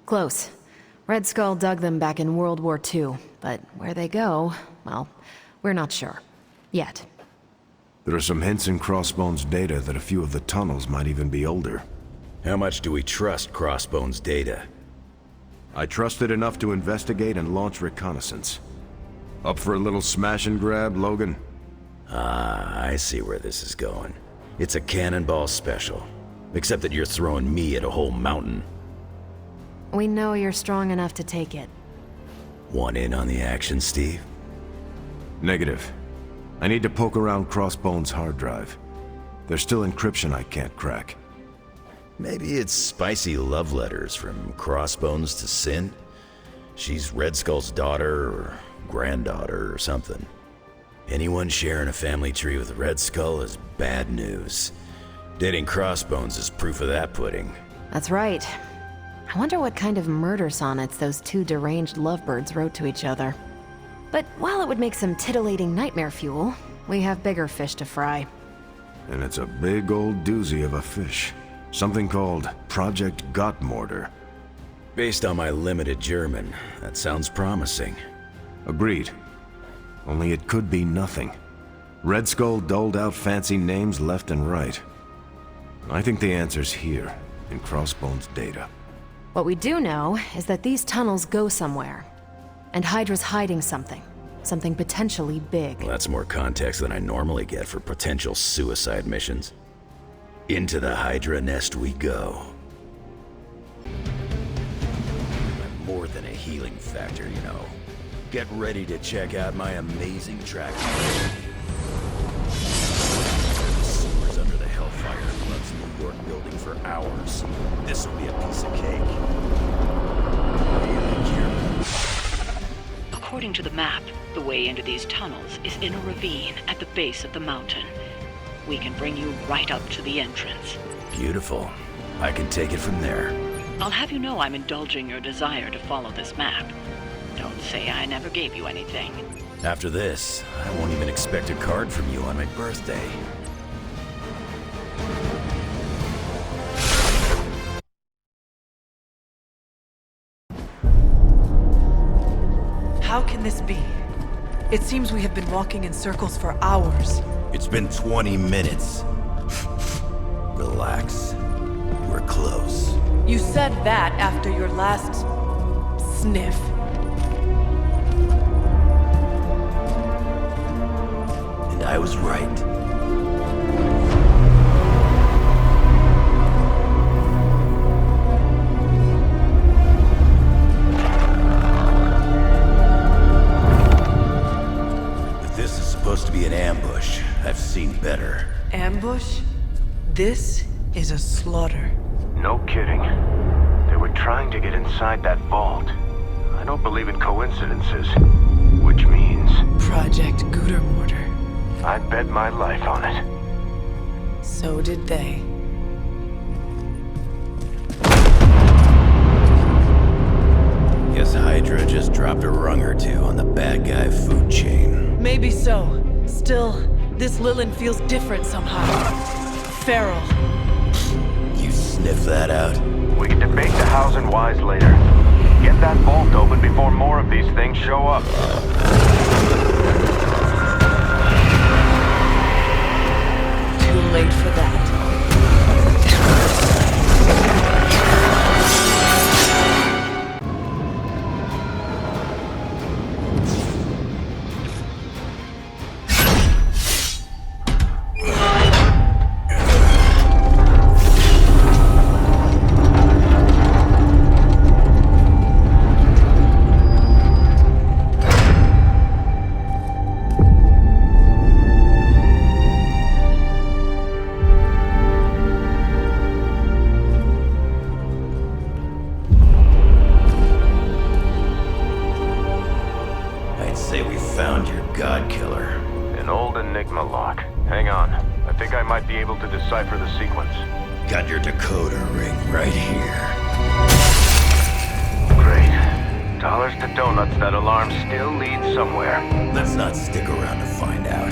Close. Red Skull dug them back in World War II, but where they go, well, we're not sure. Yet. There are some hints in Crossbone's data that a few of the tunnels might even be older. How much do we trust Crossbone's data? I trust it enough to investigate and launch reconnaissance. Up for a little smash and grab, Logan? Ah, I see where this is going. It's a cannonball special. Except that you're throwing me at a whole mountain. We know you're strong enough to take it. Want in on the action, Steve? Negative. I need to poke around Crossbone's hard drive. There's still encryption I can't crack. Maybe it's spicy love letters from Crossbones to Sin? She's Red Skull's daughter or granddaughter or something. Anyone sharing a family tree with Red Skull is bad news. Dating Crossbones is proof of that pudding. That's right. I wonder what kind of murder sonnets those two deranged lovebirds wrote to each other. But while it would make some titillating nightmare fuel, we have bigger fish to fry. And it's a big old doozy of a fish. Something called Project Gottmortar. Based on my limited German, that sounds promising. Agreed. Only it could be nothing. Red Skull doled out fancy names left and right. I think the answer's here, in Crossbone's data. What we do know is that these tunnels go somewhere. And Hydra's hiding something. Something potentially big. Well, that's more context than I normally get for potential suicide missions. Into the Hydra nest we go. I'm more than a healing factor, you know. Get ready to check out my amazing track. The sewers under the Hellfire Club's New York building for hours. This will be a piece of cake. According to the map, the way into these tunnels is in a ravine at the base of the mountain. We can bring you right up to the entrance. Beautiful. I can take it from there. I'll have you know I'm indulging your desire to follow this map. Don't say I never gave you anything. After this, I won't even expect a card from you on my birthday. How can this be? It seems we have been walking in circles for hours. It's been 20 minutes. Relax. We're close. You said that after your last sniff. And I was right. Supposed to be an ambush. I've seen better. Ambush? This is a slaughter. No kidding. They were trying to get inside that vault. I don't believe in coincidences. Which means... Project Gottmortar. I'd bet my life on it. So did they. Guess Hydra just dropped a rung or two on the bad guy food chain. Maybe so. Still, this Lilin feels different somehow. Feral. You sniff that out? We can debate the hows and whys later. Get that vault open before more of these things show up. Too late for that. Decipher the sequence. Got your decoder ring right here. Great. Dollars to donuts, that alarm still leads somewhere. Let's not stick around to find out.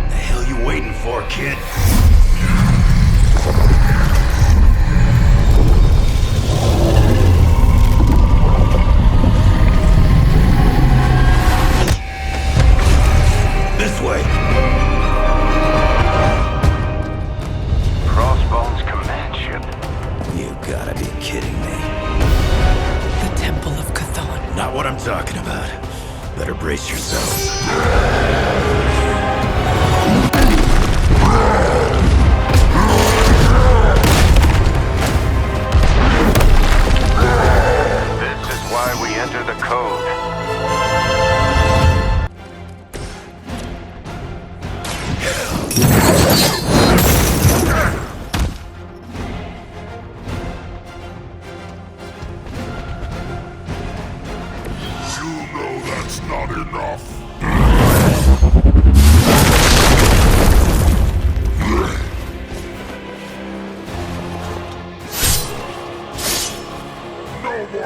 The hell you waiting for, kid?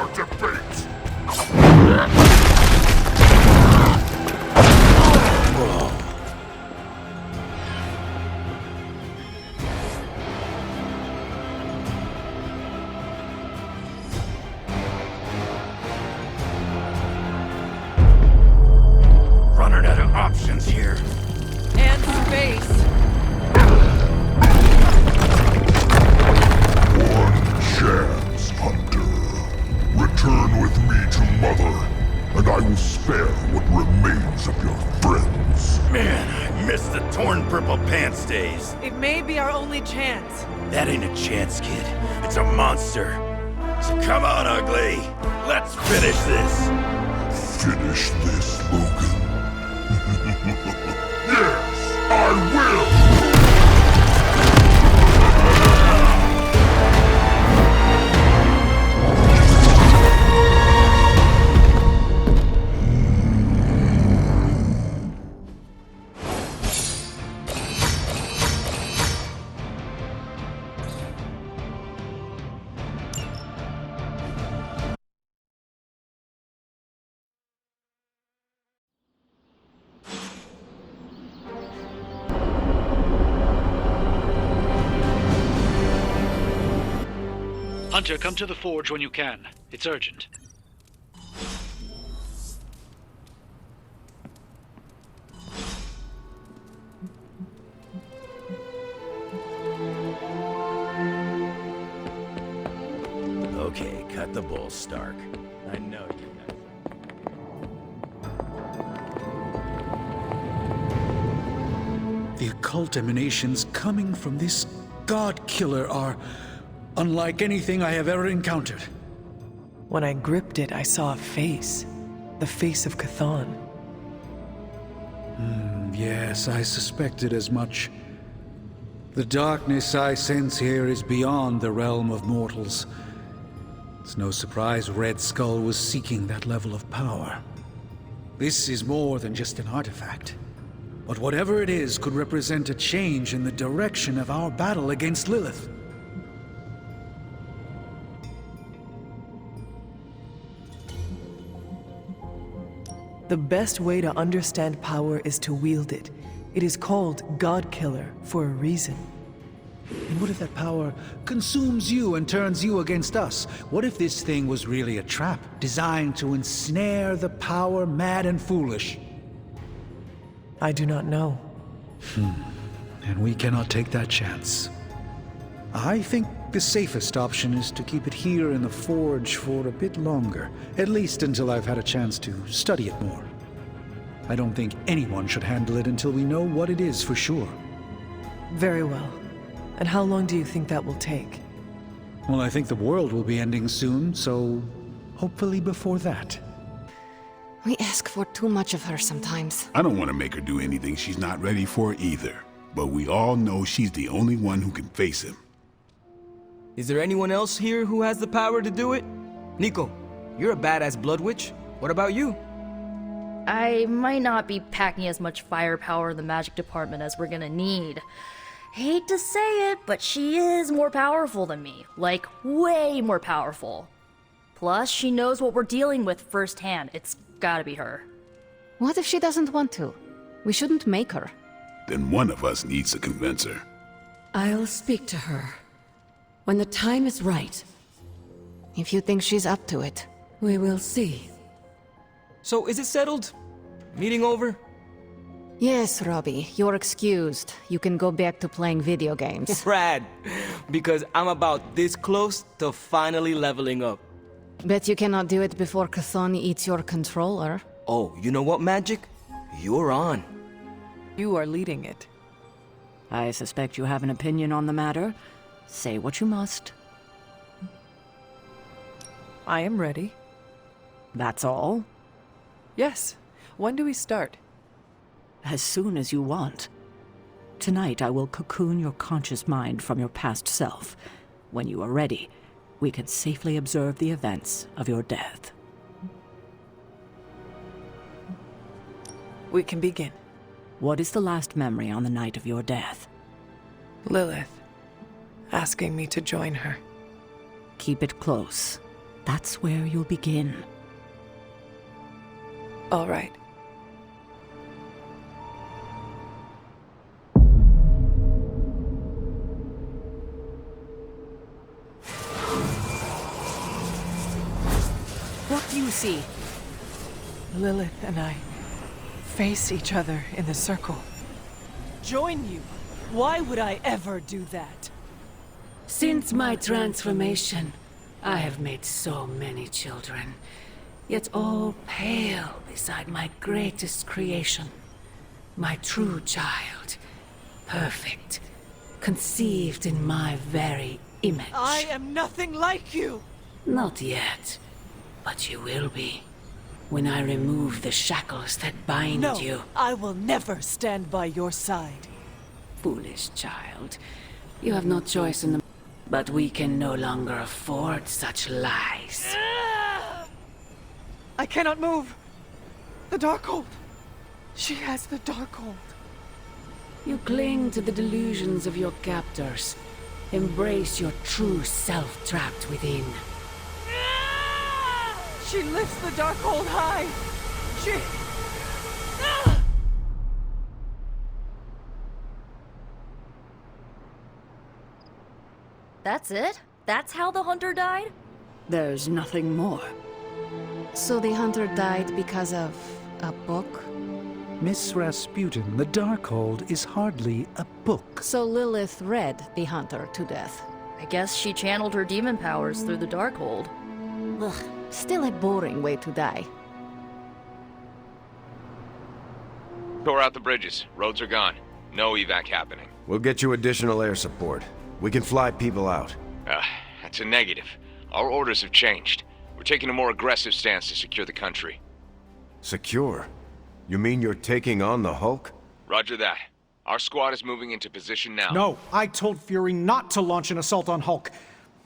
our debate! Running out of options here. And space. One chance, Hunter. Return with me to Mother, and I will spare what remains of your friends. Man, I missed the torn purple pants days. It may be our only chance. That ain't a chance, kid. It's a monster. So come on, ugly. Let's finish this. Finish this, Logan. Yes, I will! Hunter, come to the forge when you can. It's urgent. Okay, cut the bull, Stark. I know you guys. The occult emanations coming from this god killer are unlike anything I have ever encountered. When I gripped it, I saw a face. The face of Chthon. Yes, I suspected as much. The darkness I sense here is beyond the realm of mortals. It's no surprise Red Skull was seeking that level of power. This is more than just an artifact. But whatever it is could represent a change in the direction of our battle against Lilith. The best way to understand power is to wield it. It is called God Killer for a reason. And what if that power consumes you and turns you against us? What if this thing was really a trap designed to ensnare the power mad and foolish? I do not know. And we cannot take that chance. I think the safest option is to keep it here in the forge for a bit longer, at least until I've had a chance to study it more. I don't think anyone should handle it until we know what it is for sure. Very well. And how long do you think that will take? Well, I think the world will be ending soon, so hopefully before that. We ask for too much of her sometimes. I don't want to make her do anything she's not ready for either. But we all know she's the only one who can face him. Is there anyone else here who has the power to do it? Nico, you're a badass blood witch. What about you? I might not be packing as much firepower in the magic department as we're gonna need. Hate to say it, but she is more powerful than me. Like, way more powerful. Plus, she knows what we're dealing with firsthand. It's gotta be her. What if she doesn't want to? We shouldn't make her. Then one of us needs to convince her. I'll speak to her. When the time is right, If you think she's up to it. we will see. So is it settled? Meeting over? Yes, Robbie, you're excused. You can go back to playing video games. Rad. Because I'm about this close to finally leveling up. Bet you cannot do it before Chthon eats your controller. Oh, you know what, Magic? You're on. You are leading it. I suspect you have an opinion on the matter. Say what you must. I am ready. That's all? Yes. When do we start? As soon as you want. Tonight I will cocoon your conscious mind from your past self. When you are ready, we can safely observe the events of your death. We can begin. What is the last memory on the night of your death? Lilith. Asking me to join her. Keep it close. That's where you'll begin. All right. What do you see? Lilith and I face each other in the circle. Join you? Why would I ever do that? Since my transformation, I have made so many children, yet all pale beside my greatest creation. My true child, perfect, conceived in my very image. I am nothing like you! Not yet, but you will be, when I remove the shackles that bind No, you. I will never stand by your side. Foolish child, you have no choice in the... But we can no longer afford such lies. I cannot move. The Darkhold. She has the Darkhold. You cling to the delusions of your captors. Embrace your true self trapped within. She lifts the Darkhold high. She... That's it? That's how the hunter died? There's nothing more. So the hunter died because of a book? Miss Rasputin, the Darkhold is hardly a book. So Lilith read the hunter to death. I guess she channeled her demon powers through the Darkhold. Ugh, still a boring way to die. Tore out the bridges. Roads are gone. No evac happening. We'll get you additional air support. We can fly people out. That's a negative. Our orders have changed. We're taking a more aggressive stance to secure the country. Secure? You mean you're taking on the Hulk? Roger that. Our squad is moving into position now. No, I told Fury not to launch an assault on Hulk.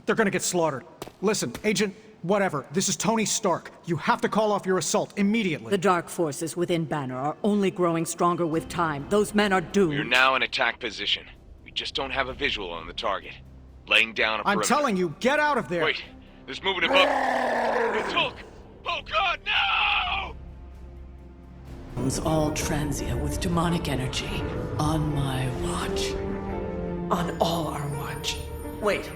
They're gonna get slaughtered. Listen, Agent, whatever, this is Tony Stark. You have to call off your assault immediately. The dark forces within Banner are only growing stronger with time. Those men are doomed. We're now in attack position. We just don't have a visual on the target. Laying down a I'm perimeter. telling you, get out of there! Wait, there's movement above. It's Hulk! Oh God, no! It was all transient with demonic energy. On my watch. On all our watch. Wait,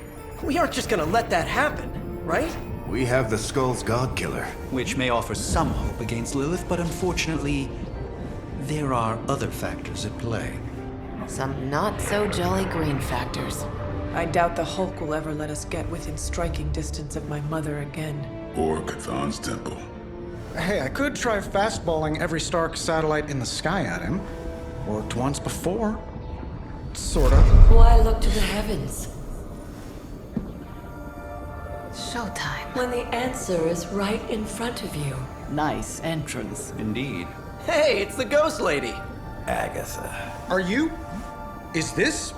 we aren't just gonna let that happen, right? We have the Skull's God Killer. Which may offer some hope against Lilith, but unfortunately, there are other factors at play. Some not-so-jolly green factors. I doubt the Hulk will ever let us get within striking distance of my mother again. Or Cathan's temple. Hey, I could try fastballing every Stark satellite in the sky at him. Worked once before. Sort of. Why look to the heavens? Showtime. When the answer is right in front of you. Nice entrance. Indeed. Hey, it's the Ghost Lady! Agatha. Are you? Is this?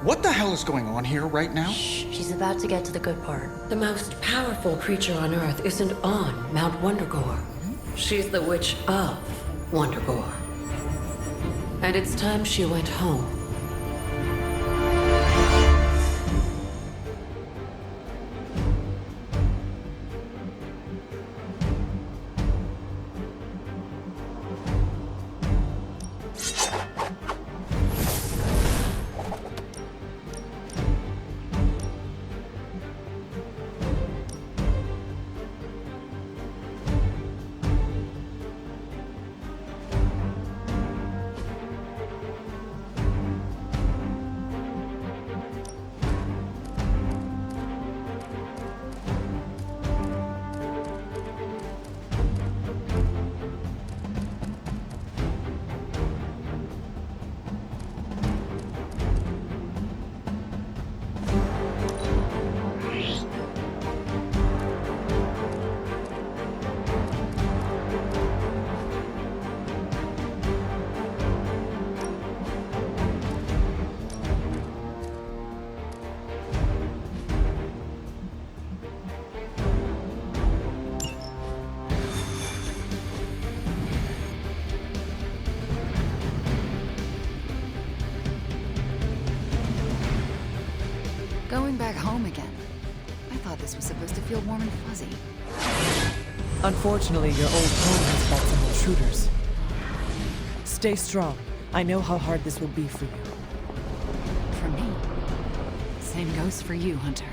What the hell is going on here right now? She's about to get to the good part. The most powerful creature on Earth isn't on Mount Wondergore. She's the witch of Wondergore. And it's time she went home. Going back home again. I thought this was supposed to feel warm and fuzzy. Unfortunately, your old home has fought some intruders. Stay strong. I know how hard this will be for you. For me. Same goes for you, Hunter.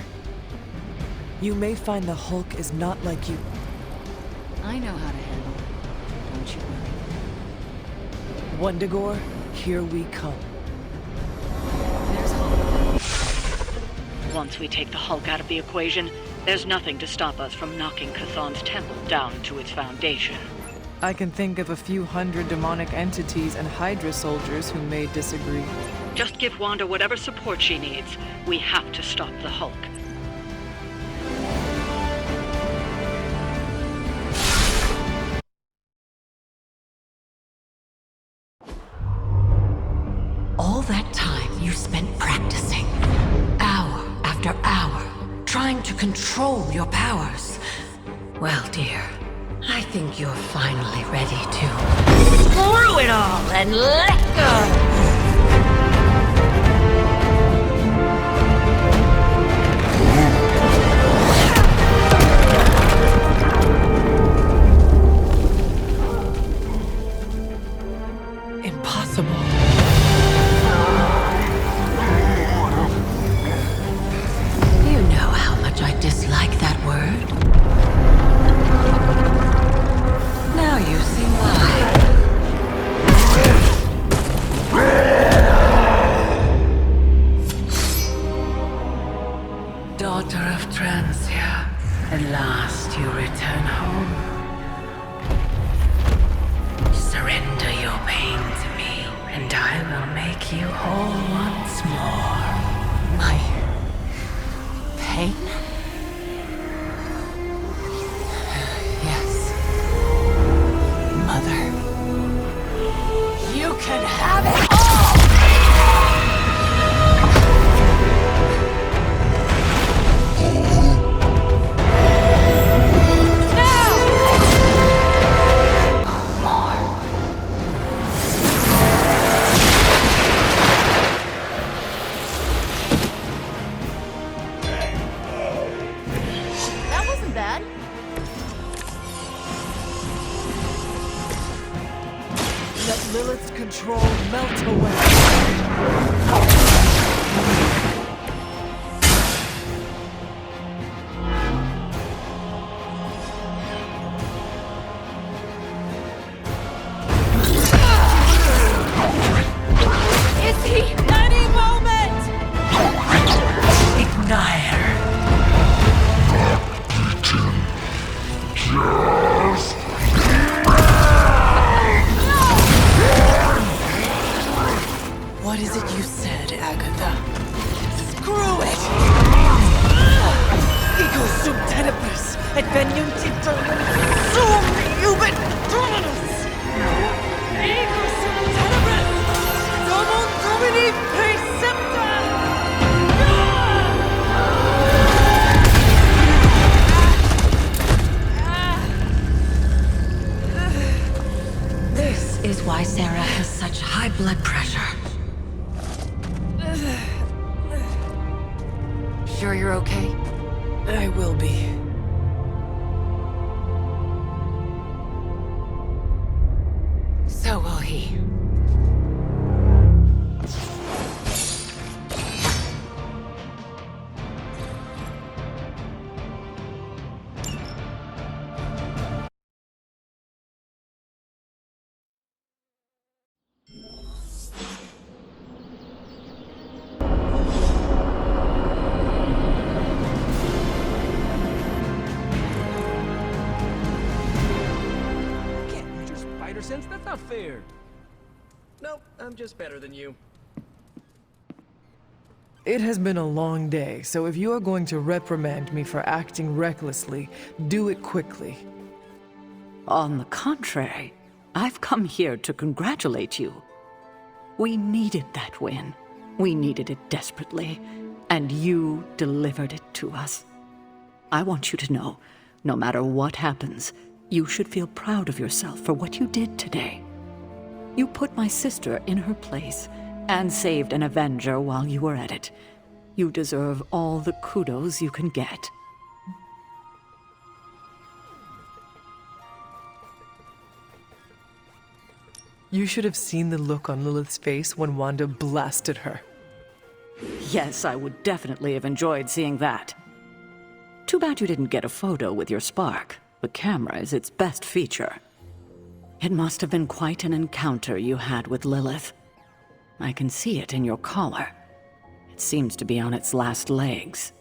You may find the Hulk is not like you. I know how to handle it. Don't you worry. Wendigore, here we come. There's Hulk. Once we take the Hulk out of the equation, there's nothing to stop us from knocking Chthon's temple down to its foundation. I can think of a few hundred demonic entities and Hydra soldiers who may disagree. Just give Wanda whatever support she needs. We have to stop the Hulk. All that time you spent practicing, hour after hour, trying to control your powers. Well, dear, I think you're finally ready to screw it all and let go! Impossible. You know how much I dislike that word. Now you see why. Daughter of Transia, at last you return home. Surrender your pain to me, and I will make you whole once more. My pain? Yes. Mother. You can have it all! That wasn't bad. Let Lilith's control melt away. Is he? Any moment! Ignite her. What is it you said, Agatha? Screw it! Ego sum tenebris, et venium titanium sum iubit dominus! Ego sum tenebris, domum domini precepta! This is why Sarah has such high blood pressure. Sure you're okay? I will be. So will he. Can't use your spider sense, that's not fair. Nope, I'm just better than you. It has been a long day, so if you are going to reprimand me for acting recklessly, do it quickly. On the contrary, I've come here to congratulate you. We needed that win. We needed it desperately, and you delivered it to us. I want you to know, no matter what happens, you should feel proud of yourself for what you did today. You put my sister in her place and saved an Avenger while you were at it. You deserve all the kudos you can get. You should have seen the look on Lilith's face when Wanda blasted her. Yes, I would definitely have enjoyed seeing that. Too bad you didn't get a photo with your spark. The camera is its best feature. It must have been quite an encounter you had with Lilith. I can see it in your collar. It seems to be on its last legs.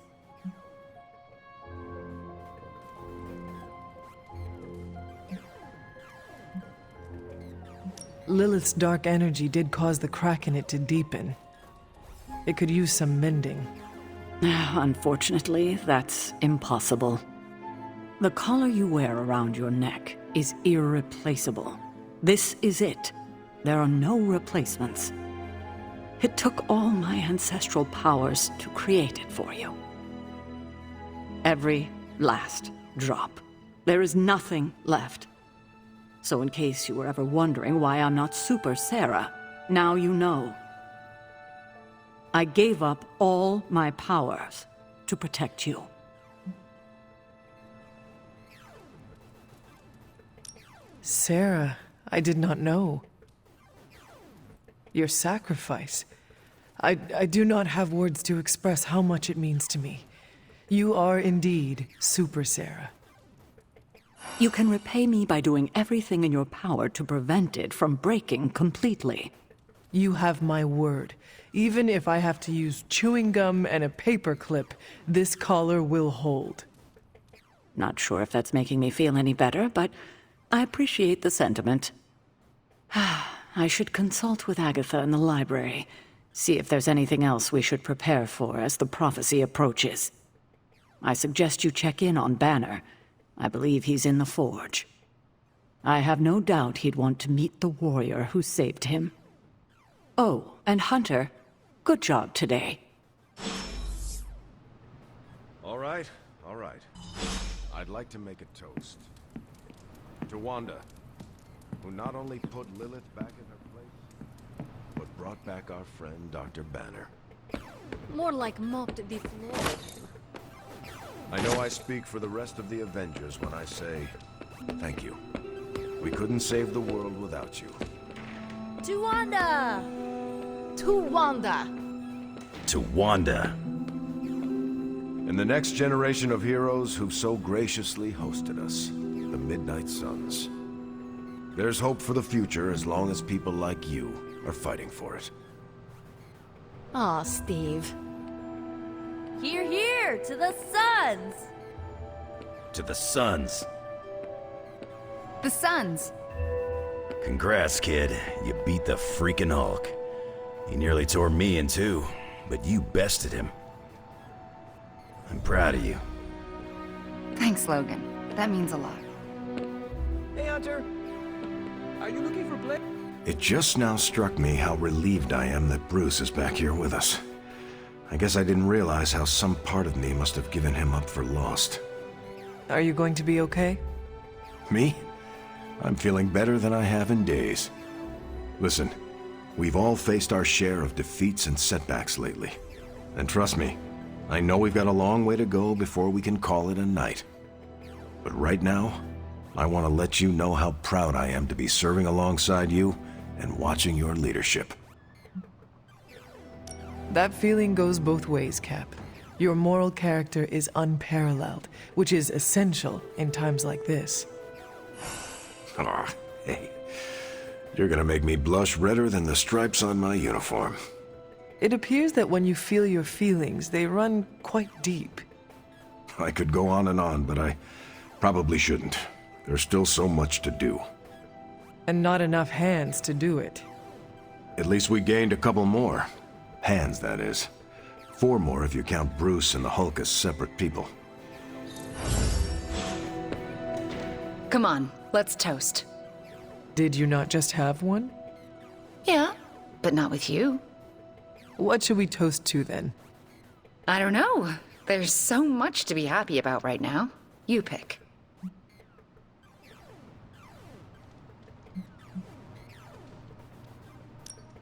Lilith's dark energy did cause the crack in it to deepen. It could use some mending. Unfortunately, that's impossible. The collar you wear around your neck is irreplaceable. This is it. There are no replacements. It took all my ancestral powers to create it for you. Every last drop. There is nothing left. So in case you were ever wondering why I'm not Super Sarah, now you know. I gave up all my powers to protect you. Sarah, I did not know. Your sacrifice. I do not have words to express how much it means to me. You are indeed Super Sarah. You can repay me by doing everything in your power to prevent it from breaking completely. You have my word. Even if I have to use chewing gum and a paper clip, this collar will hold. Not sure if that's making me feel any better, but I appreciate the sentiment. I should consult with Agatha in the library, see if there's anything else we should prepare for as the prophecy approaches. I suggest you check in on Banner. I believe he's in the forge. I have no doubt he'd want to meet the warrior who saved him. Oh, and Hunter, good job today. All right, all right. I'd like to make a toast. To Wanda, who not only put Lilith back in her place, but brought back our friend Dr. Banner. More like mopped the floor. I know I speak for the rest of the Avengers when I say thank you. We couldn't save the world without you. To Wanda! To Wanda! To Wanda. And the next generation of heroes who've so graciously hosted us, the Midnight Suns. There's hope for the future as long as people like you are fighting for it. Aw, Steve. Here, here, to the Suns! To the Suns. The Suns. Congrats, kid. You beat the freaking Hulk. He nearly tore me in two, but you bested him. I'm proud of you. Thanks, Logan. That means a lot. Hey, Hunter. Are you looking for Blake? It just now struck me how relieved I am that Bruce is back here with us. I guess I didn't realize how some part of me must have given him up for lost. Are you going to be okay? Me? I'm feeling better than I have in days. Listen, we've all faced our share of defeats and setbacks lately. And trust me, I know we've got a long way to go before we can call it a night. But right now, I want to let you know how proud I am to be serving alongside you and watching your leadership. That feeling goes both ways, Cap. Your moral character is unparalleled, which is essential in times like this. Aw, hey. You're gonna make me blush redder than the stripes on my uniform. It appears that when you feel your feelings, they run quite deep. I could go on, but I probably shouldn't. There's still so much to do. And not enough hands to do it. At least we gained a couple more. Hands, that is. 4 more if you count Bruce and the Hulk as separate people. Come on, let's toast. Did you not just have one? Yeah, but not with you. What should we toast to then? I don't know. There's so much to be happy about right now. You pick.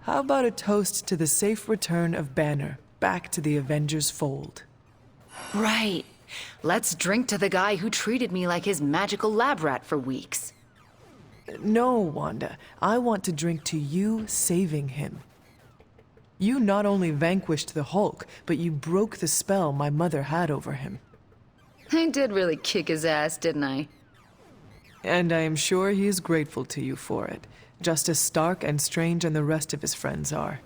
How about a toast to the safe return of Banner back to the Avengers fold? Right. Let's drink to the guy who treated me like his magical lab rat for weeks. No, Wanda. I want to drink to you saving him. You not only vanquished the Hulk, but you broke the spell my mother had over him. I did really kick his ass, didn't I? And I am sure he is grateful to you for it, just as Stark and Strange and the rest of his friends are.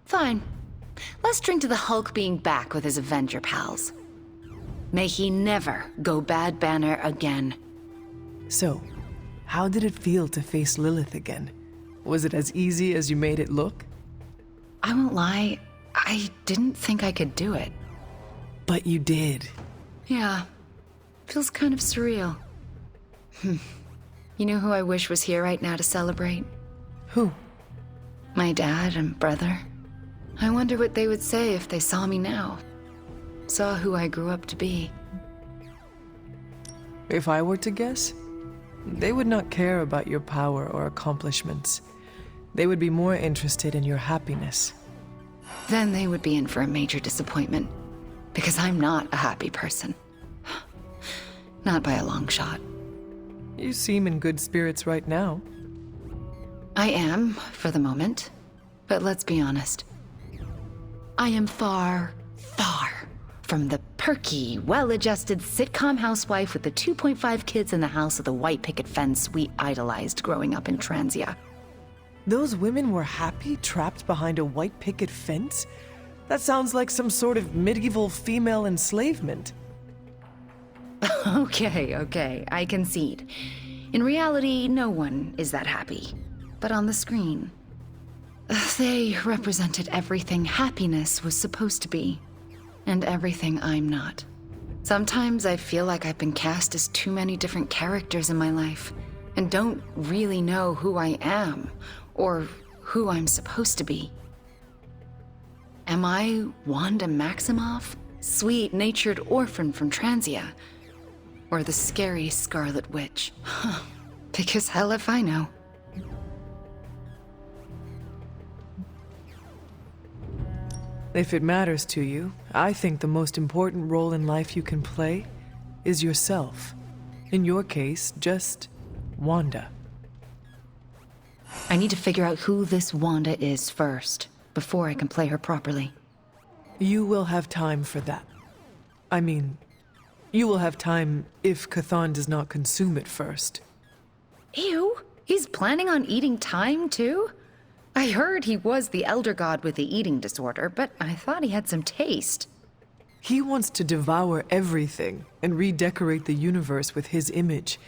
Fine. Let's drink to the Hulk being back with his Avenger pals. May he never go Bad Banner again. So, how did it feel to face Lilith again? Was it as easy as you made it look? I won't lie, I didn't think I could do it. But you did. Yeah. Feels kind of surreal. You know who I wish was here right now to celebrate? Who? My dad and brother. I wonder what they would say if they saw me now. Saw who I grew up to be. If I were to guess, they would not care about your power or accomplishments. They would be more interested in your happiness. Then they would be in for a major disappointment. Because I'm not a happy person. Not by a long shot. You seem in good spirits right now. I am, for the moment. But let's be honest. I am far, far from the perky, well-adjusted sitcom housewife with the 2.5 kids in the house with the white picket fence we idolized growing up in Transia. Those women were happy trapped behind a white picket fence? That sounds like some sort of medieval female enslavement. Okay, I concede. In reality, no one is that happy. But on the screen, they represented everything happiness was supposed to be, and everything I'm not. Sometimes I feel like I've been cast as too many different characters in my life, and don't really know who I am, or who I'm supposed to be. Am I Wanda Maximoff, sweet-natured orphan from Transia, or the scary Scarlet Witch? Because hell if I know. If it matters to you, I think the most important role in life you can play is yourself. In your case, just Wanda. I need to figure out who this Wanda is first, before I can play her properly. You will have time for that. I mean, you will have time if Chthon does not consume it first. Ew, he's planning on eating time too? I heard he was the elder god with the eating disorder, but I thought he had some taste. He wants to devour everything and redecorate the universe with his image.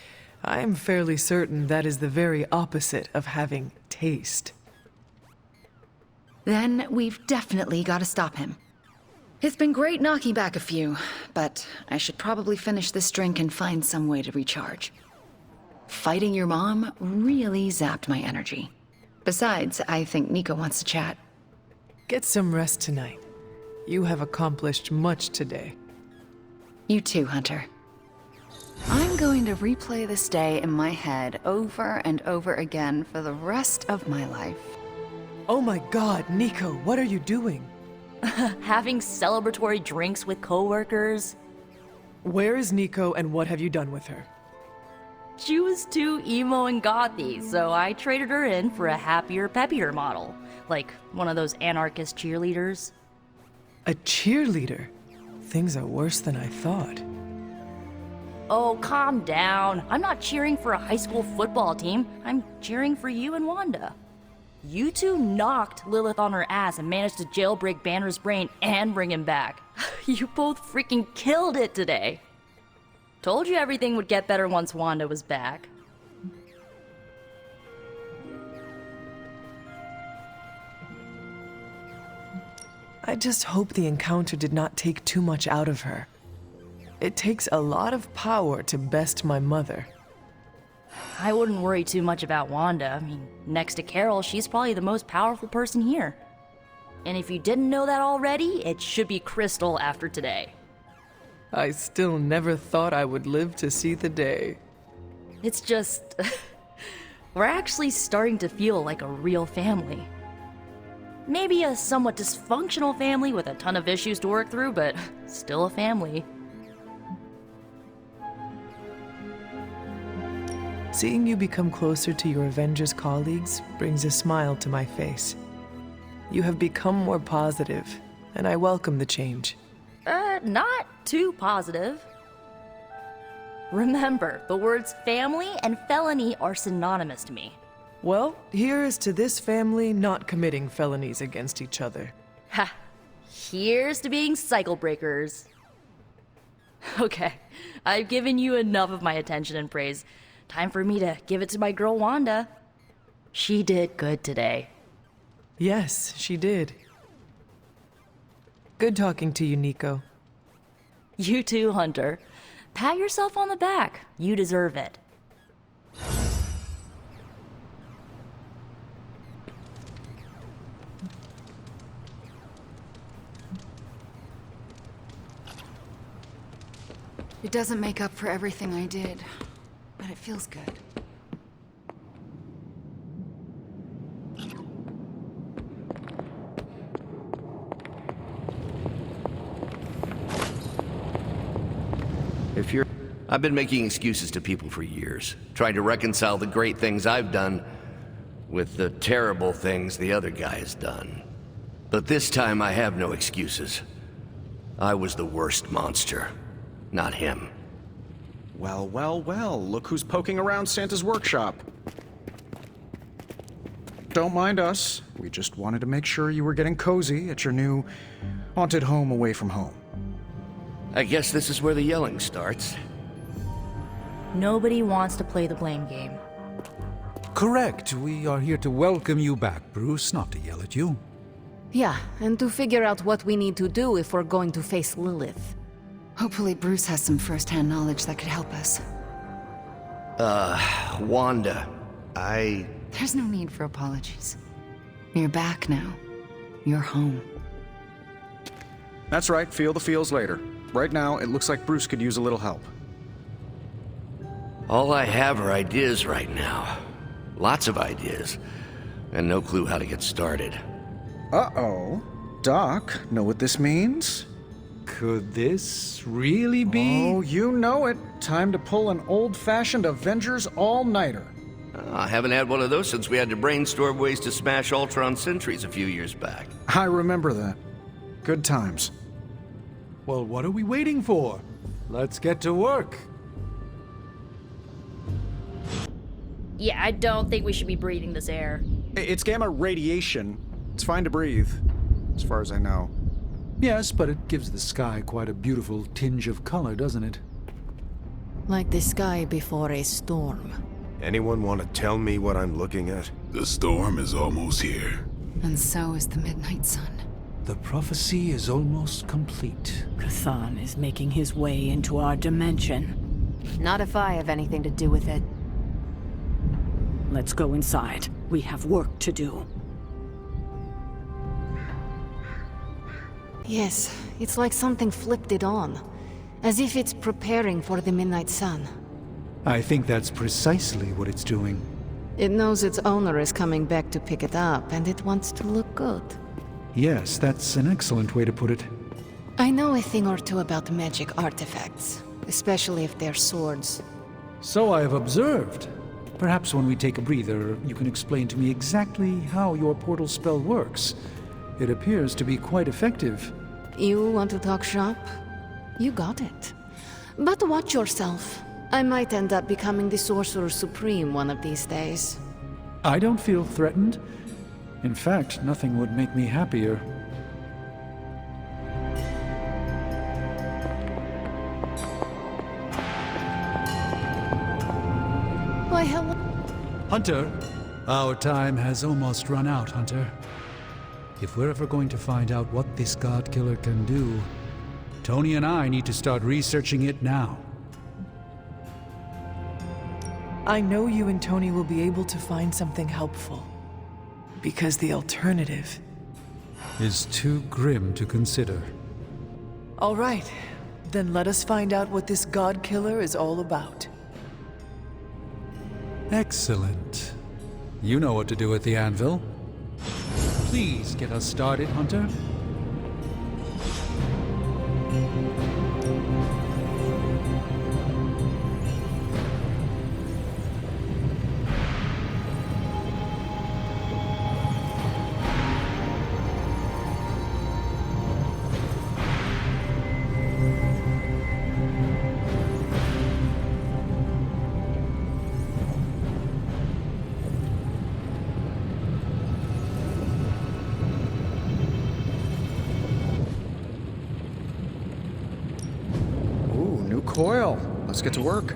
I am fairly certain that is the very opposite of having taste. Then we've definitely got to stop him. It's been great knocking back a few, but I should probably finish this drink and find some way to recharge. Fighting your mom really zapped my energy. Besides, I think Nico wants to chat. Get some rest tonight. You have accomplished much today. You too, Hunter. I'm going to replay this day in my head over and over again for the rest of my life. Oh my god, Nico, what are you doing? Having celebratory drinks with coworkers. Where is Nico and what have you done with her? She was too emo and gothy, so I traded her in for a happier, peppier model. Like one of those anarchist cheerleaders. A cheerleader? Things are worse than I thought. Oh, calm down. I'm not cheering for a high school football team. I'm cheering for you and Wanda. You two knocked Lilith on her ass and managed to jailbreak Banner's brain and bring him back. You both freaking killed it today. Told you everything would get better once Wanda was back. I just hope the encounter did not take too much out of her. It takes a lot of power to best my mother. I wouldn't worry too much about Wanda. I mean, next to Carol, she's probably the most powerful person here. And if you didn't know that already, it should be Crystal after today. I still never thought I would live to see the day. It's just... we're actually starting to feel like a real family. Maybe a somewhat dysfunctional family with a ton of issues to work through, but still a family. Seeing you become closer to your Avengers colleagues brings a smile to my face. You have become more positive, and I welcome the change. Not too positive. Remember, the words family and felony are synonymous to me. Well, here is to this family not committing felonies against each other. Ha! Here's to being cycle breakers. Okay, I've given you enough of my attention and praise. Time for me to give it to my girl Wanda. She did good today. Yes, she did. Good talking to you, Nico. You too, Hunter. Pat yourself on the back. You deserve it. It doesn't make up for everything I did, but it feels good. I've been making excuses to people for years, trying to reconcile the great things I've done with the terrible things the other guy has done. But this time I have no excuses. I was the worst monster, not him. Well, well, well, look who's poking around Santa's workshop. Don't mind us. We just wanted to make sure you were getting cozy at your new haunted home away from home. I guess this is where the yelling starts. Nobody wants to play the blame game. Correct. We are here to welcome you back, Bruce, not to yell at you. Yeah, and to figure out what we need to do if we're going to face Lilith. Hopefully Bruce has some first-hand knowledge that could help us. Wanda, There's no need for apologies. You're back now. You're home. That's right, feel the feels later. Right now, it looks like Bruce could use a little help. All I have are ideas right now. Lots of ideas. And no clue how to get started. Uh-oh. Doc, know what this means? Could this really be? Oh, you know it. Time to pull an old-fashioned Avengers all-nighter. I haven't had one of those since we had to brainstorm ways to smash Ultron sentries a few years back. I remember that. Good times. Well, what are we waiting for? Let's get to work. Yeah, I don't think we should be breathing this air. It's gamma radiation. It's fine to breathe, as far as I know. Yes, but it gives the sky quite a beautiful tinge of color, doesn't it? Like the sky before a storm. Anyone want to tell me what I'm looking at? The storm is almost here. And so is the midnight sun. The prophecy is almost complete. Chthon is making his way into our dimension. Not if I have anything to do with it. Let's go inside. We have work to do. Yes, it's like something flipped it on. As if it's preparing for the midnight sun. I think that's precisely what it's doing. It knows its owner is coming back to pick it up, and it wants to look good. Yes, that's an excellent way to put it. I know a thing or two about magic artifacts, especially if they're swords. So I have observed. Perhaps when we take a breather, you can explain to me exactly how your portal spell works. It appears to be quite effective. You want to talk shop? You got it. But watch yourself. I might end up becoming the Sorcerer Supreme one of these days. I don't feel threatened. In fact, nothing would make me happier. Why, hello. Hunter, our time has almost run out, Hunter. If we're ever going to find out what this God Killer can do, Tony and I need to start researching it now. I know you and Tony will be able to find something helpful. Because the alternative is too grim to consider. All right, then let us find out what this God Killer is all about. Excellent. You know what to do at the anvil. Please get us started, Hunter. coil. Let's get to work.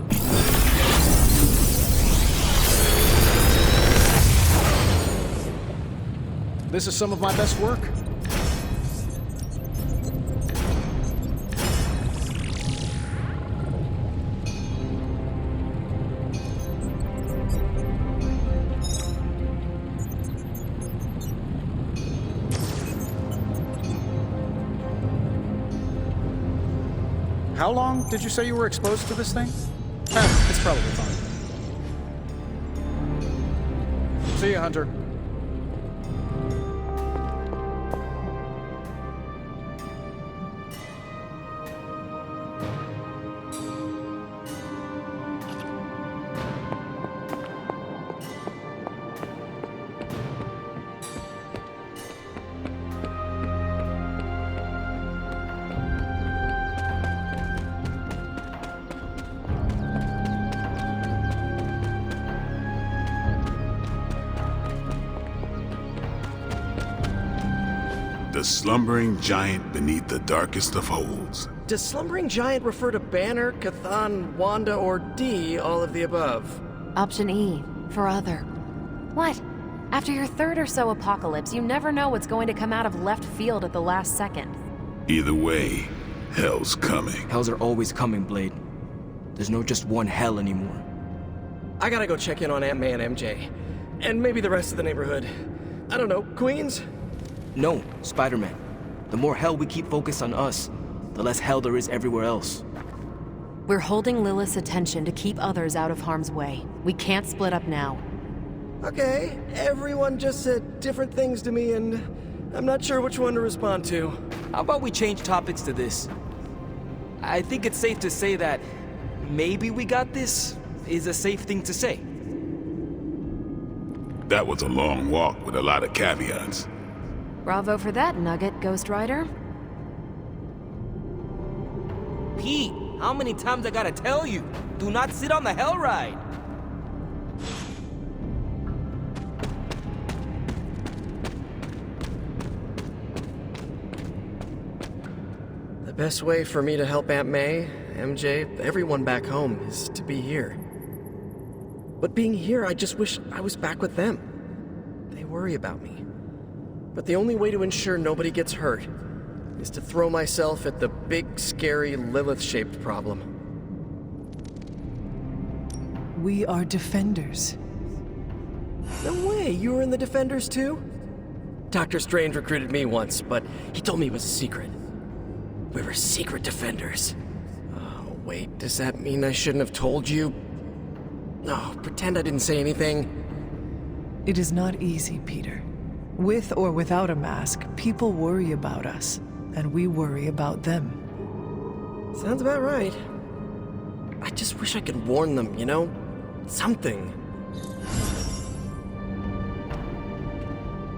This is some of my best work. How long did you say you were exposed to this thing? It's probably fine. See ya, Hunter. The slumbering giant beneath the darkest of holds. Does slumbering giant refer to Banner, Chthon, Wanda, or D, all of the above? Option E, for other. What? After your third or so apocalypse, you never know what's going to come out of left field at the last second. Either way, hell's coming. Hells are always coming, Blade. There's no just one hell anymore. I gotta go check in on Aunt May and MJ. And maybe the rest of the neighborhood. I don't know, Queens? No, Spider-Man. The more hell we keep focused on us, the less hell there is everywhere else. We're holding Lilith's attention to keep others out of harm's way. We can't split up now. Okay, everyone just said different things to me and I'm not sure which one to respond to. How about we change topics to this? I think it's safe to say that maybe we got this is a safe thing to say. That was a long walk with a lot of caveats. Bravo for that nugget, Ghost Rider. Pete, how many times I gotta tell you? Do not sit on the hell ride. The best way for me to help Aunt May, MJ, everyone back home is to be here. But being here, I just wish I was back with them. They worry about me. But the only way to ensure nobody gets hurt is to throw myself at the big, scary, Lilith-shaped problem. We are defenders. No way, you were in the Defenders too? Doctor Strange recruited me once, but he told me it was a secret. We were secret Defenders. Oh, wait, does that mean I shouldn't have told you? No, pretend I didn't say anything. It is not easy, Peter. With or without a mask, people worry about us, and we worry about them. Sounds about right. I just wish I could warn them, you know? Something.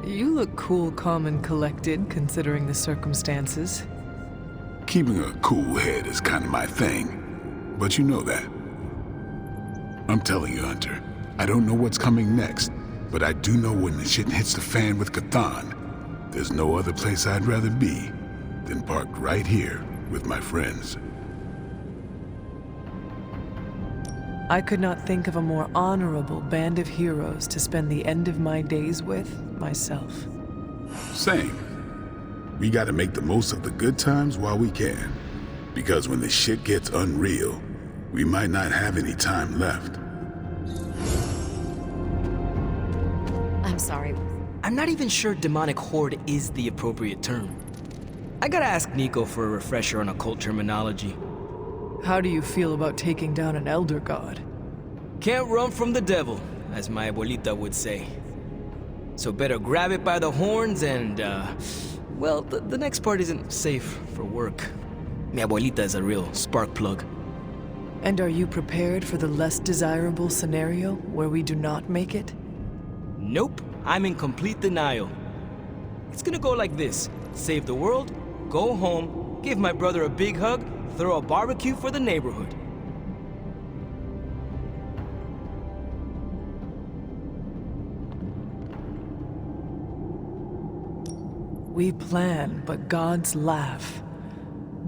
You look cool, calm, and collected, considering the circumstances. Keeping a cool head is kind of my thing, but you know that. I'm telling you, Hunter, I don't know what's coming next, but I do know when the shit hits the fan with Chthon, there's no other place I'd rather be than parked right here with my friends. I could not think of a more honorable band of heroes to spend the end of my days with myself. Same. We gotta make the most of the good times while we can, because when the shit gets unreal, we might not have any time left. I'm sorry. I'm not even sure demonic horde is the appropriate term. I gotta ask Nico for a refresher on occult terminology. How do you feel about taking down an elder god? Can't run from the devil, as my abuelita would say. So better grab it by the horns and, well, the next part isn't safe for work. Mi abuelita is a real spark plug. And are you prepared for the less desirable scenario where we do not make it? Nope, I'm in complete denial. It's gonna go like this. Save the world, go home, give my brother a big hug, throw a barbecue for the neighborhood. We plan, but gods laugh.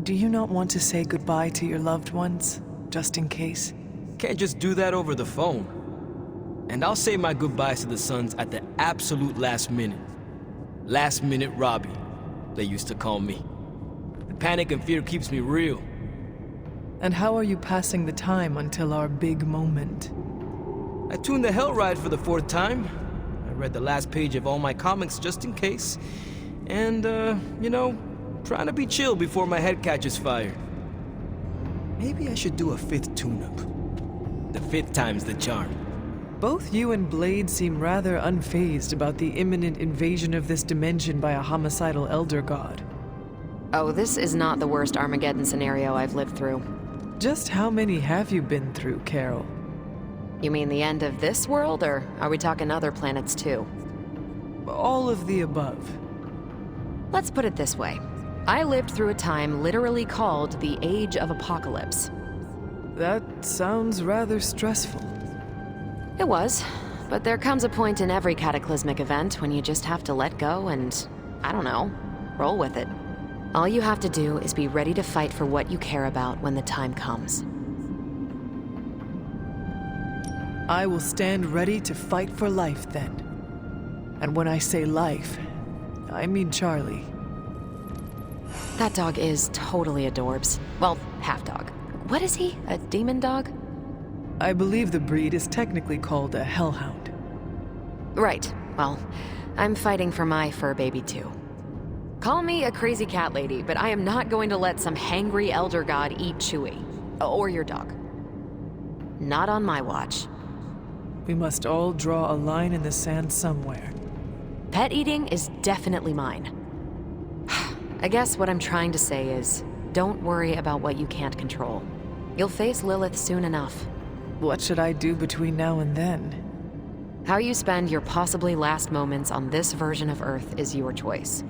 Do you not want to say goodbye to your loved ones? just in case? Can't just do that over the phone. And I'll say my goodbyes to the Sons at the absolute last minute. Last minute Robbie, they used to call me. The panic and fear keeps me real. And how are you passing the time until our big moment? I tuned the Hell Ride for the 4th time. I read the last page of all my comics just in case. And, you know, trying to be chill before my head catches fire. Maybe I should do a 5th tune-up. The 5th time's the charm. Both you and Blade seem rather unfazed about the imminent invasion of this dimension by a homicidal elder god. Oh, this is not the worst Armageddon scenario I've lived through. Just how many have you been through, Carol? You mean the end of this world, or are we talking other planets too? All of the above. Let's put it this way. I lived through a time literally called the Age of Apocalypse. That sounds rather stressful. It was, but there comes a point in every cataclysmic event when you just have to let go and, I don't know, roll with it. All you have to do is be ready to fight for what you care about when the time comes. I will stand ready to fight for life then. And when I say life, I mean Charlie. That dog is totally adorbs. Well, half dog. What is he? A demon dog? I believe the breed is technically called a hellhound. Right. Well, I'm fighting for my fur baby too. Call me a crazy cat lady, but I am not going to let some hangry elder god eat Chewie. Or your dog. Not on my watch. We must all draw a line in the sand somewhere. Pet eating is definitely mine. I guess what I'm trying to say is, don't worry about what you can't control. You'll face Lilith soon enough. What should I do between now and then? How you spend your possibly last moments on this version of Earth is your choice.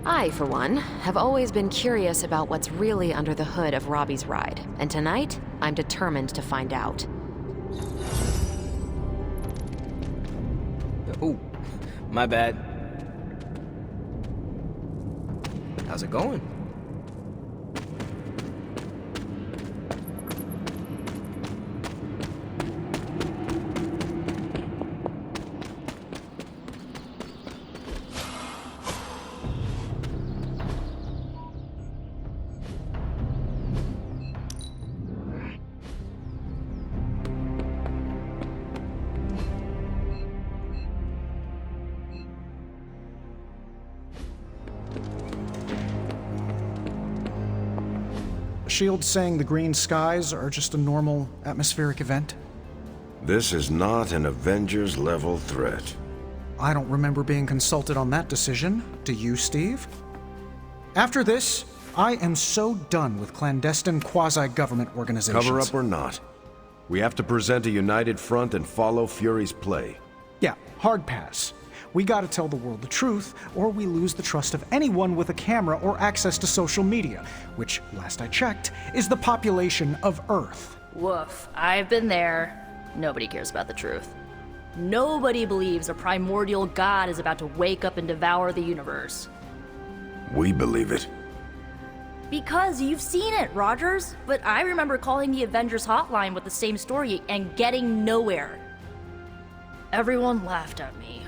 I, for one, have always been curious about what's really under the hood of Robbie's ride, and tonight, I'm determined to find out. Oh, my bad. How's it going? Shield's saying the green skies are just a normal atmospheric event? This is not an Avengers-level threat. I don't remember being consulted on that decision. Do you, Steve? After this, I am so done with clandestine quasi-government organizations. Cover up or not, we have to present a united front and follow Fury's play. Yeah, hard pass. We gotta tell the world the truth, or we lose the trust of anyone with a camera or access to social media, which, last I checked, is the population of Earth. Woof. I've been there. Nobody cares about the truth. Nobody believes a primordial god is about to wake up and devour the universe. We believe it. Because you've seen it, Rogers. But I remember calling the Avengers hotline with the same story and getting nowhere. Everyone laughed at me.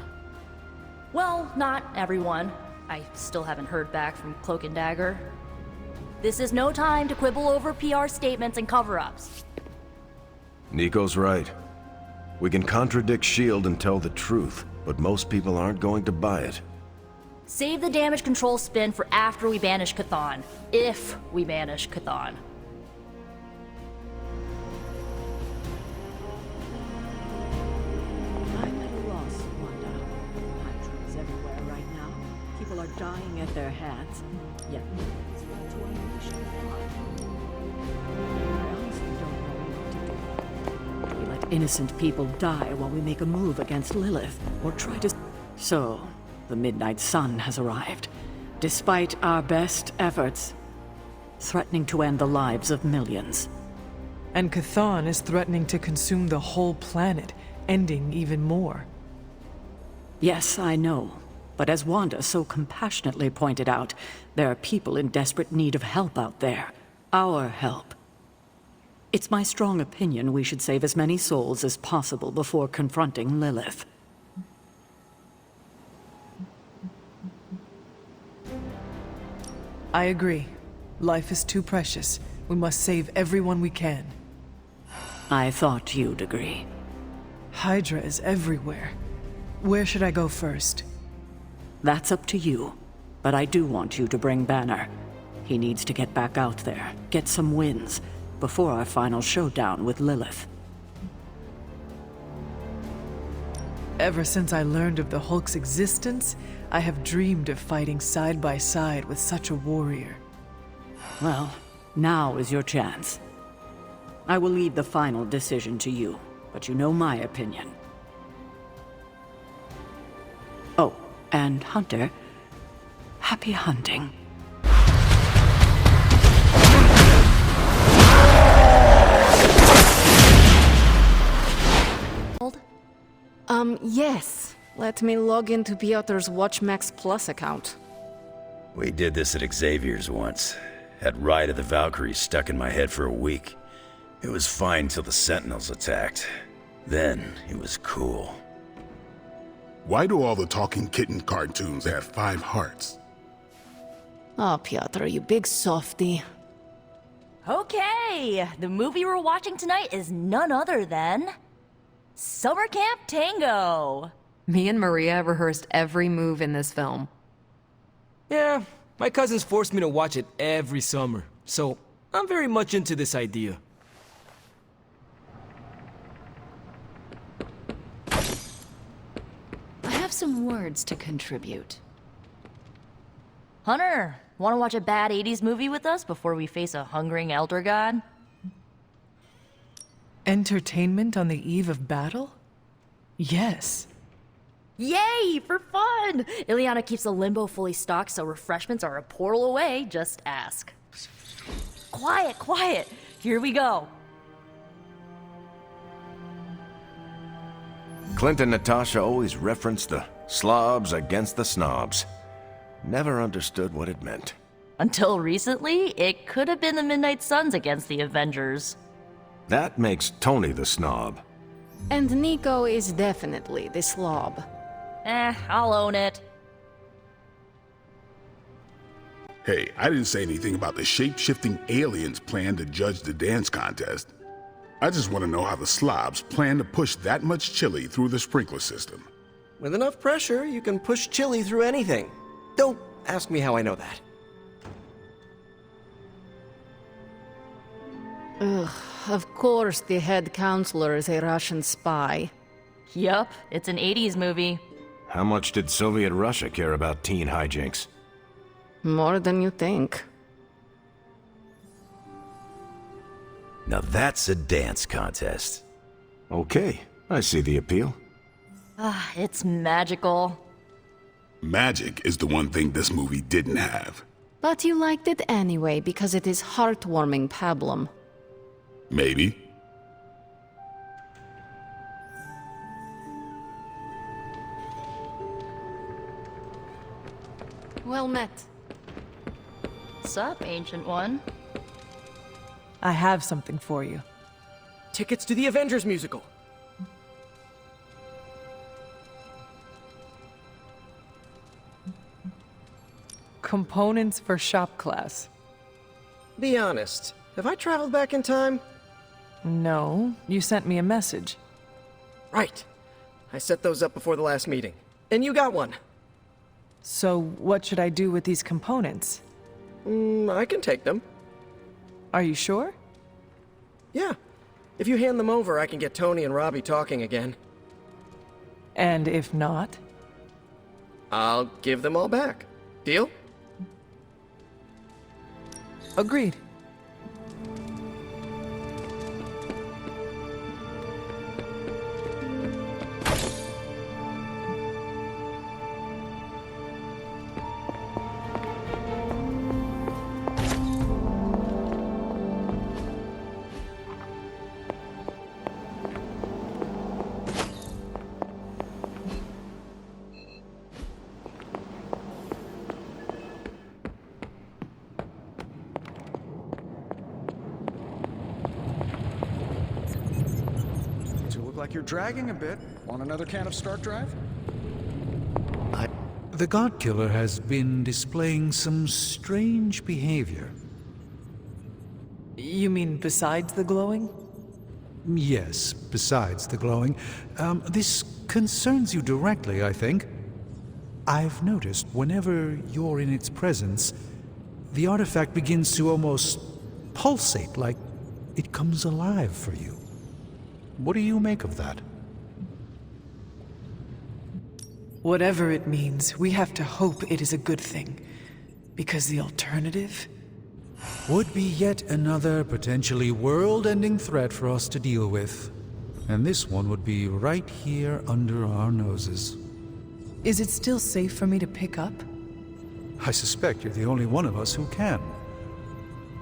Well, not everyone. I still haven't heard back from Cloak and Dagger. This is no time to quibble over PR statements and cover-ups. Nico's right. We can contradict S.H.I.E.L.D. and tell the truth, but most people aren't going to buy it. Save the damage control spin for after we banish Chthon. If we banish Chthon. I'm at a loss, Wanda. Patrons everywhere right now. People are dying at their hands. Yet it's led to a nation. I honestly don't know what to do. We let innocent people die while we make a move against Lilith, or try to... So, the Midnight Sun has arrived, despite our best efforts, threatening to end the lives of millions. And Chthon is threatening to consume the whole planet, ending even more. Yes, I know. But as Wanda so compassionately pointed out, there are people in desperate need of help out there. Our help. It's my strong opinion we should save as many souls as possible before confronting Lilith. I agree. Life is too precious. We must save everyone we can. I thought you'd agree. Hydra is everywhere. Where should I go first? That's up to you. But I do want you to bring Banner. He needs to get back out there, get some wins, before our final showdown with Lilith. Ever since I learned of the Hulk's existence, I have dreamed of fighting side by side with such a warrior. Well, now is your chance. I will leave the final decision to you, but you know my opinion. Oh, and Hunter, happy hunting. Yes. Let me log into Piotr's WatchMax Plus account. We did this at Xavier's once. Had Ride of the Valkyries stuck in my head for a week. It was fine till the Sentinels attacked. Then it was cool. Why do all the talking kitten cartoons have 5 hearts? Oh, Piotr, you big softy. Okay, the movie we're watching tonight is none other than Summer Camp Tango. Me and Maria rehearsed every move in this film. Yeah, my cousins forced me to watch it every summer, so I'm very much into this idea. I have some words to contribute. Hunter, want to watch a bad 80s movie with us before we face a hungering elder god? Entertainment on the eve of battle? Yes. Yay, for fun! Ileana keeps the limbo fully stocked, so refreshments are a portal away. Just ask. Quiet, quiet. Here we go. Clint and Natasha always referenced the slobs against the snobs. Never understood what it meant. Until recently, it could have been the Midnight Suns against the Avengers. That makes Tony the snob. And Nico is definitely the slob. I'll own it. Hey, I didn't say anything about the shape-shifting aliens' plan to judge the dance contest. I just want to know how the slobs plan to push that much chili through the sprinkler system. With enough pressure, you can push chili through anything. Don't ask me how I know that. Ugh, of course the head counselor is a Russian spy. Yup, it's an 80s movie. How much did Soviet Russia care about teen hijinks? More than you think. Now that's a dance contest. Okay, I see the appeal. It's magical. Magic is the one thing this movie didn't have. But you liked it anyway because it is heartwarming pablum. Maybe. Well met. Sup, Ancient One? I have something for you. Tickets to the Avengers musical. Components for shop class. Be honest, have I traveled back in time? No, you sent me a message. Right. I set those up before the last meeting. And you got one. So, what should I do with these components? I can take them. Are you sure? Yeah. If you hand them over, I can get Tony and Robbie talking again. And if not? I'll give them all back. Deal? Agreed. like you're dragging a bit. Want another can of Start Drive? The God Killer has been displaying some strange behavior. You mean besides the glowing? Yes, besides the glowing. This concerns you directly, I think. I've noticed whenever you're in its presence, the artifact begins to almost pulsate, like it comes alive for you. What do you make of that? Whatever it means, we have to hope it is a good thing. Because the alternative would be yet another potentially world-ending threat for us to deal with. And this one would be right here under our noses. Is it still safe for me to pick up? I suspect you're the only one of us who can.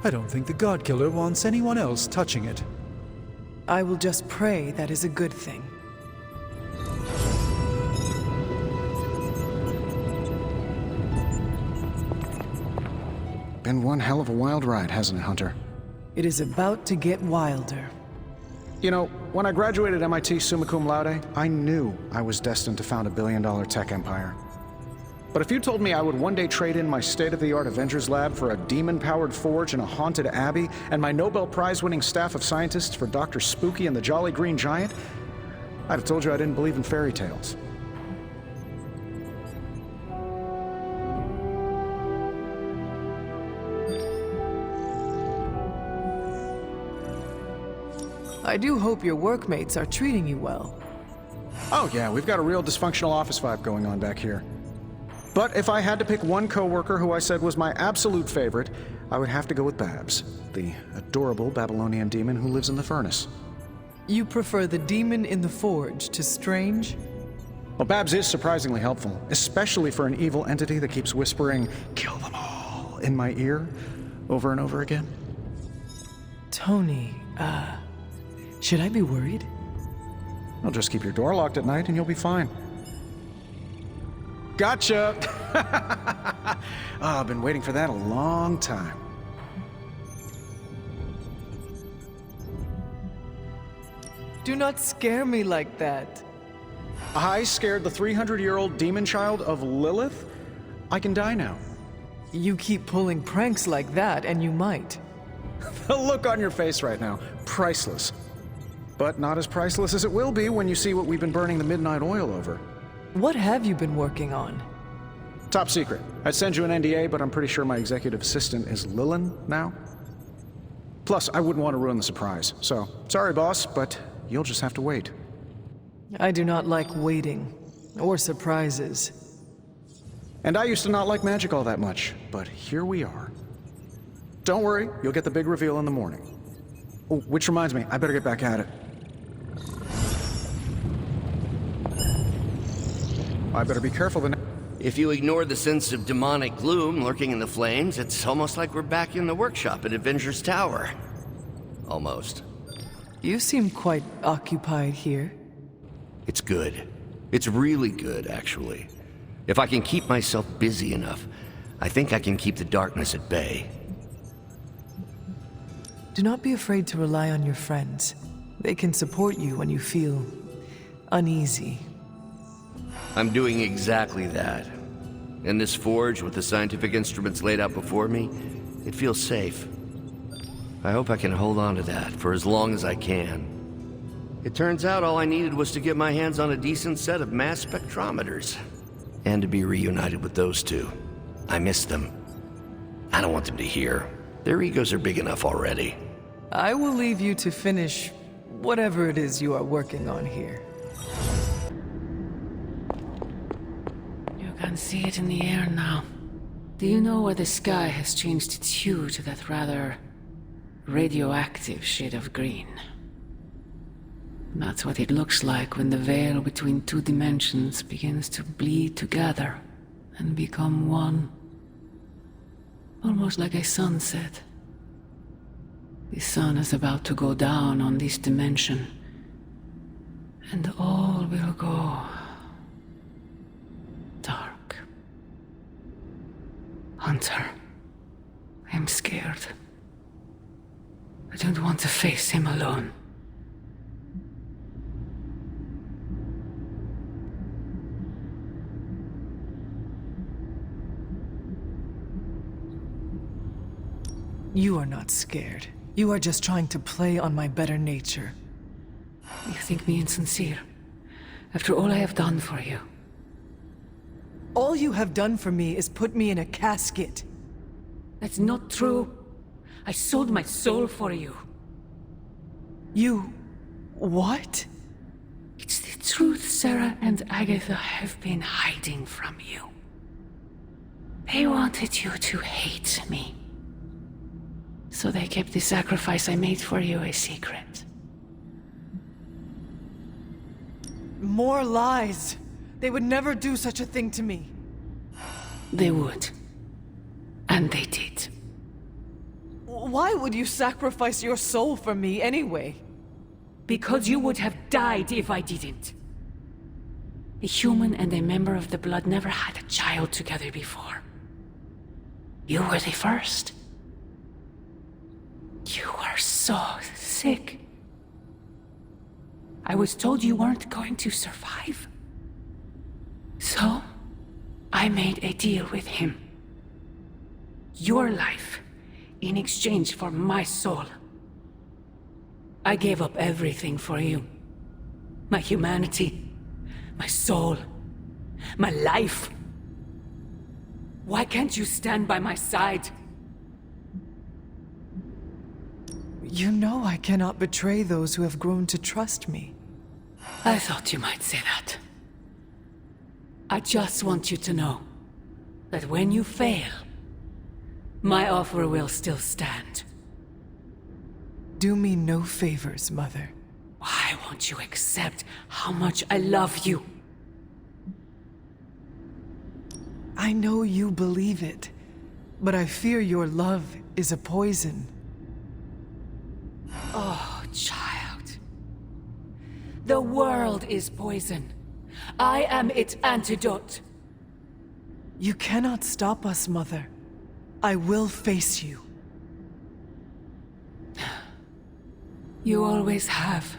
I don't think the God Killer wants anyone else touching it. I will just pray that is a good thing. Been one hell of a wild ride, hasn't it, Hunter? It is about to get wilder. You know, when I graduated MIT summa cum laude, I knew I was destined to found a billion-dollar tech empire. But if you told me I would one day trade in my state-of-the-art Avengers lab for a demon-powered forge in a haunted abbey and my Nobel Prize-winning staff of scientists for Dr. Spooky and the Jolly Green Giant, I'd have told you I didn't believe in fairy tales. I do hope your workmates are treating you well. Oh yeah, we've got a real dysfunctional office vibe going on back here. But if I had to pick one coworker who I said was my absolute favorite, I would have to go with Babs, the adorable Babylonian demon who lives in the furnace. You prefer the demon in the forge to Strange? Well, Babs is surprisingly helpful, especially for an evil entity that keeps whispering, "Kill them all," in my ear over and over again. Tony, should I be worried? Well, just keep your door locked at night and you'll be fine. Gotcha! I've been waiting for that a long time. Do not scare me like that. I scared the 300-year-old demon child of Lilith? I can die now. You keep pulling pranks like that, and you might. The look on your face right now, priceless. But not as priceless as it will be when you see what we've been burning the midnight oil over. What have you been working on? Top secret. I'd send you an NDA, but I'm pretty sure my executive assistant is Lillian now. Plus, I wouldn't want to ruin the surprise. So, sorry boss, but you'll just have to wait. I do not like waiting, or surprises. And I used to not like magic all that much, but here we are. Don't worry, you'll get the big reveal in the morning. Oh, which reminds me, I better get back at it. I better be careful the If you ignore the sense of demonic gloom lurking in the flames, it's almost like we're back in the workshop at Avengers Tower. Almost. You seem quite occupied here. It's good. It's really good, actually. If I can keep myself busy enough, I think I can keep the darkness at bay. Do not be afraid to rely on your friends. They can support you when you feel uneasy. I'm doing exactly that. In this forge, with the scientific instruments laid out before me, it feels safe. I hope I can hold on to that for as long as I can. It turns out all I needed was to get my hands on a decent set of mass spectrometers. And to be reunited with those two. I miss them. I don't want them to hear. Their egos are big enough already. I will leave you to finish whatever it is you are working on here. You can see it in the air now. Do you know why the sky has changed its hue to that rather radioactive shade of green? That's what it looks like when the veil between two dimensions begins to bleed together and become one. Almost like a sunset. The sun is about to go down on this dimension, and all will go dark. Hunter, I'm scared. I don't want to face him alone. You are not scared. You are just trying to play on my better nature. You think me insincere, after all I have done for you. All you have done for me is put me in a casket. That's not true. I sold my soul for you. You... what? It's the truth Sarah and Agatha have been hiding from you. They wanted you to hate me. So they kept the sacrifice I made for you a secret. More lies! They would never do such a thing to me. They would. And they did. Why would you sacrifice your soul for me anyway? Because you would have died if I didn't. A human and a member of the blood never had a child together before. You were the first. You were so sick. I was told you weren't going to survive. So, I made a deal with him. Your life, in exchange for my soul. I gave up everything for you. My humanity, my soul, my life. Why can't you stand by my side? You know I cannot betray those who have grown to trust me. I thought you might say that. I just want you to know that when you fail, my offer will still stand. Do me no favors, Mother. Why won't you accept how much I love you? I know you believe it, but I fear your love is a poison. Oh, child. The world is poison. I am its antidote. You cannot stop us, Mother. I will face you. You always have.